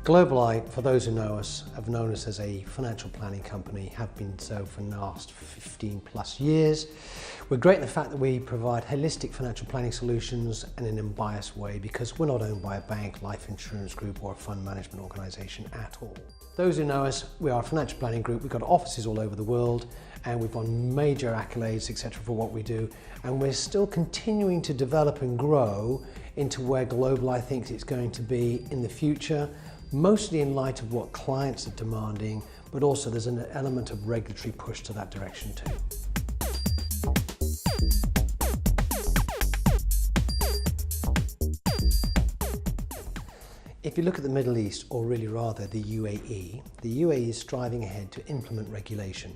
Globaleye, for those who know us, have known us as a financial planning company, have been so for the last 15 plus years. We're great in the fact that we provide holistic financial planning solutions in an unbiased way because we're not owned by a bank, life insurance group or a fund management organisation at all. Those who know us, we are a financial planning group. We've got offices all over the world and we've won major accolades, etc. for what we do. And we're still continuing to develop and grow into where Globaleye thinks it's going to be in the future. Mostly in light of what clients are demanding, but also there's an element of regulatory push to that direction too. If you look at the Middle East, or really rather the UAE is striving ahead to implement regulation.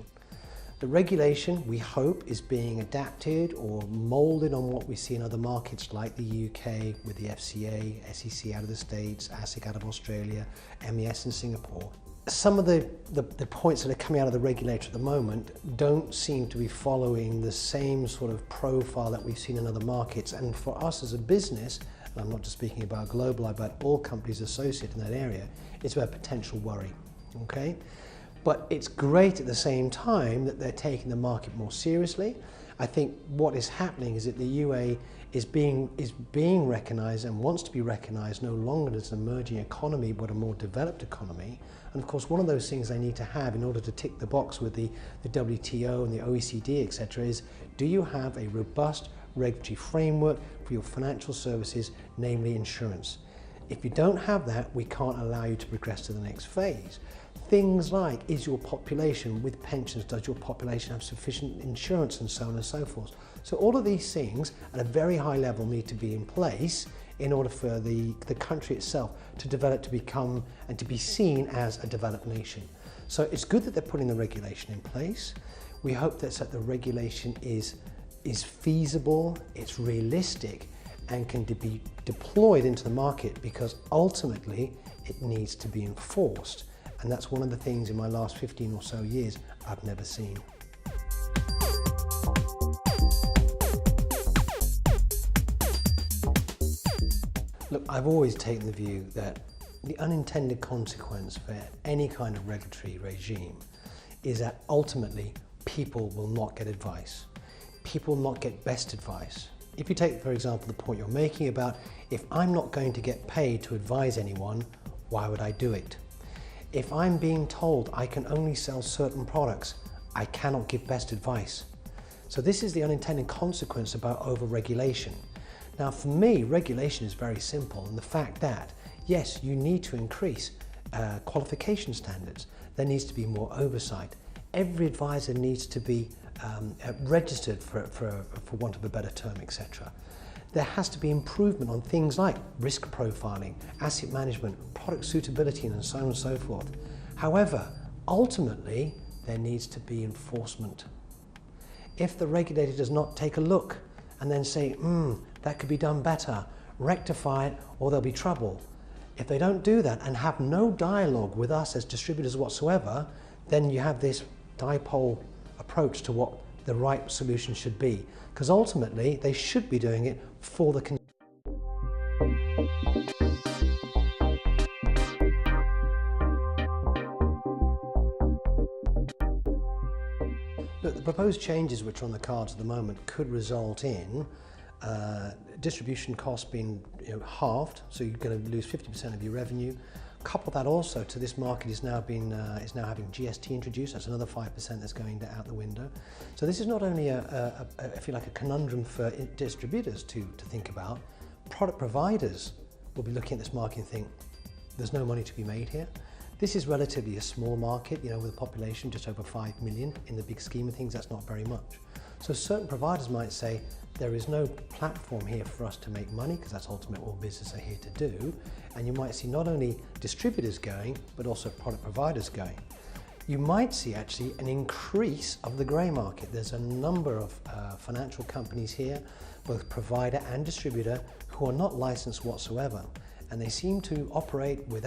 The regulation, we hope, is being adapted or moulded on what we see in other markets like the UK with the FCA, SEC out of the States, ASIC out of Australia, MES in Singapore. Some of the points that are coming out of the regulator at the moment don't seem to be following the same sort of profile that we've seen in other markets. And for us as a business, and I'm not just speaking about Globaleye, but all companies associated in that area, it's about potential worry, okay? But it's great at the same time that they're taking the market more seriously. I think what is happening is that the UAE is being recognised and wants to be recognised no longer as an emerging economy but a more developed economy. And of course one of those things they need to have in order to tick the box with the WTO and the OECD, etc., is do you have a robust regulatory framework for your financial services, namely insurance? If you don't have that, we can't allow you to progress to the next phase. Things like, is your population with pensions, does your population have sufficient insurance, and so on and so forth. So all of these things at a very high level need to be in place in order for the country itself to develop, to become and to be seen as a developed nation. So it's good that they're putting the regulation in place. We hope that the regulation is feasible, it's realistic, and can be deployed into the market, because ultimately it needs to be enforced. And that's one of the things in my last 15 or so years I've never seen. Look, I've always taken the view that the unintended consequence for any kind of regulatory regime is that ultimately people will not get advice. People will not get best advice. If you take, for example, the point you're making about, if I'm not going to get paid to advise anyone, why would I do it? If I'm being told I can only sell certain products, I cannot give best advice. So this is the unintended consequence about overregulation. Now for me, regulation is very simple, and the fact that, yes, you need to increase qualification standards. There needs to be more oversight. Every advisor needs to be registered for want of a better term, etc. There has to be improvement on things like risk profiling, asset management, product suitability, and so on and so forth. However, ultimately, there needs to be enforcement. If the regulator does not take a look and then say, that could be done better, rectify it, or there'll be trouble. If they don't do that and have no dialogue with us as distributors whatsoever, then you have this dipole approach to what the right solution should be. Because ultimately, they should be doing it for the consumer. Look, the proposed changes which are on the cards at the moment could result in distribution costs being halved, so you're going to lose 50% of your revenue. Couple that also to this market is now having GST introduced. That's another 5% that's going out the window. So this is not only I feel like a conundrum for distributors to think about. Product providers will be looking at this market and think, there's no money to be made here. This is relatively a small market, with a population just over 5 million. In the big scheme of things, that's not very much. So certain providers might say, There is no platform here for us to make money, because that's ultimately what businesses are here to do. And you might see not only distributors going, but also product providers going. You might see actually an increase of the grey market. There's a number of financial companies here, both provider and distributor, who are not licensed whatsoever. And they seem to operate with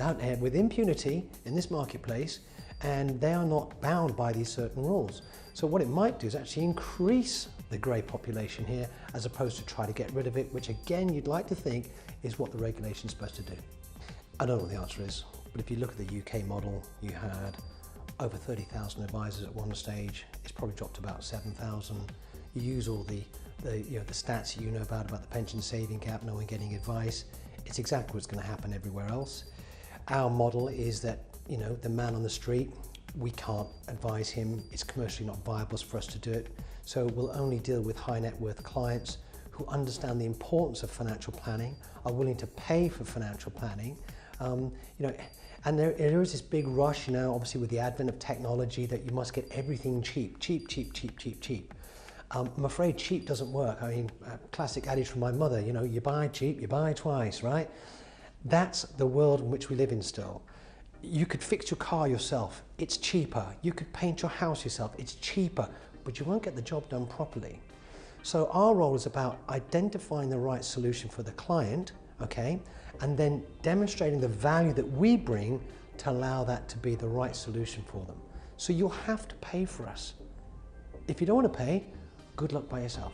impunity in this marketplace, and they are not bound by these certain rules. So what it might do is actually increase the grey population here, as opposed to try to get rid of it, which again you'd like to think is what the regulation is supposed to do. I don't know what the answer is, but if you look at the UK model, you had over 30,000 advisors at one stage. It's probably dropped to about 7,000. You use all the stats you know about the pension saving gap, no one getting advice. It's exactly what's going to happen everywhere else. Our model is that, the man on the street, we can't advise him. It's commercially not viable for us to do it. So we'll only deal with high net worth clients who understand the importance of financial planning, are willing to pay for financial planning. And there is this big rush, obviously with the advent of technology, that you must get everything cheap. I'm afraid cheap doesn't work. I mean, a classic adage from my mother, you buy cheap, you buy twice, right? That's the world in which we live in still. You could fix your car yourself, it's cheaper. You could paint your house yourself, it's cheaper, but you won't get the job done properly. So our role is about identifying the right solution for the client, okay, and then demonstrating the value that we bring to allow that to be the right solution for them. So you'll have to pay for us. If you don't want to pay, good luck by yourself.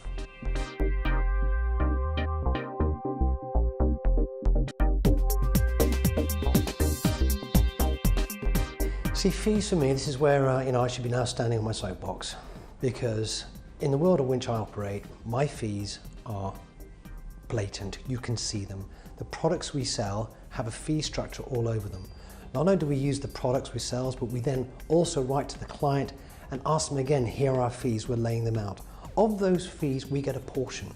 See, fees for me, this is where I should be now standing on my soapbox, because in the world in which I operate, my fees are blatant. You can see them. The products we sell have a fee structure all over them. Not only do we use the products we sell, but we then also write to the client and ask them again, here are our fees, we're laying them out. Of those fees, we get a portion.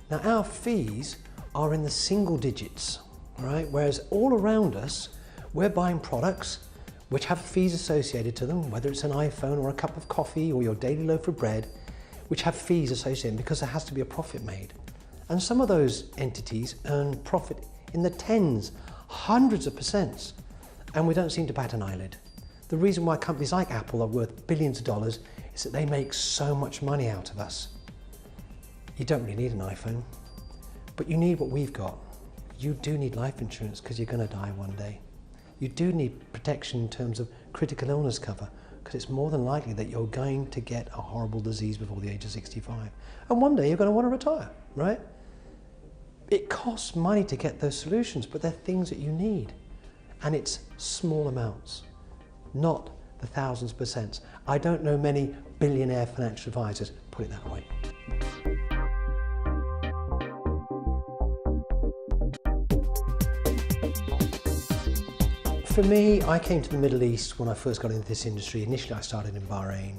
Now, our fees are in the single digits, right? Whereas all around us, we're buying products which have fees associated to them, whether it's an iPhone or a cup of coffee or your daily loaf of bread, which have fees associated because there has to be a profit made. And some of those entities earn profit in the tens, hundreds of percents, and we don't seem to bat an eyelid. The reason why companies like Apple are worth billions of dollars is that they make so much money out of us. You don't really need an iPhone, but you need what we've got. You do need life insurance because you're going to die one day. You do need protection in terms of critical illness cover, because it's more than likely that you're going to get a horrible disease before the age of 65. And one day you're going to want to retire, right? It costs money to get those solutions, but they're things that you need. And it's small amounts, not the thousands of percents. I don't know many billionaire financial advisors, put it that way. For me, I came to the Middle East when I first got into this industry. Initially, I started in Bahrain,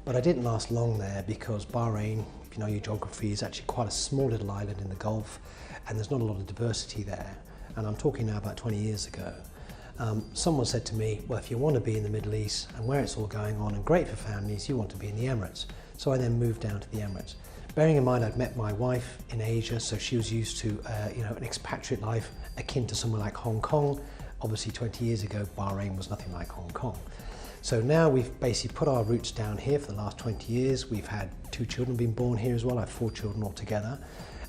but I didn't last long there because Bahrain, if you know your geography, is actually quite a small little island in the Gulf, and there's not a lot of diversity there. And I'm talking now about 20 years ago. Someone said to me, well, if you want to be in the Middle East and where it's all going on and great for families, you want to be in the Emirates. So I then moved down to the Emirates. Bearing in mind I'd met my wife in Asia, so she was used to an expatriate life akin to somewhere like Hong Kong. Obviously 20 years ago, Bahrain was nothing like Hong Kong. So now we've basically put our roots down here for the last 20 years. We've had 2 children being born here as well. I have 4 children altogether.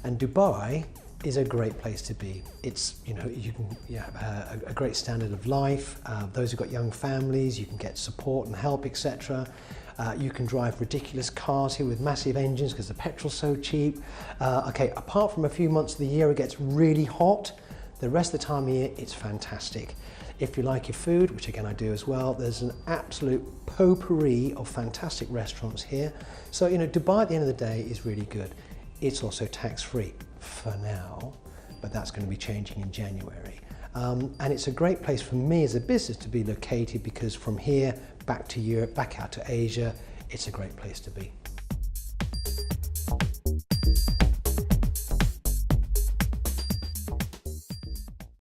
And Dubai is a great place to be. It's, you can have a great standard of life. Those who've got young families, you can get support and help, etc. You can drive ridiculous cars here with massive engines because the petrol's so cheap. Apart from a few months of the year, it gets really hot. The rest of the time of year, it's fantastic. If you like your food, which again I do as well, there's an absolute potpourri of fantastic restaurants here. So, Dubai at the end of the day is really good. It's also tax-free for now, but that's going to be changing in January. And it's a great place for me as a business to be located, because from here back to Europe, back out to Asia, it's a great place to be.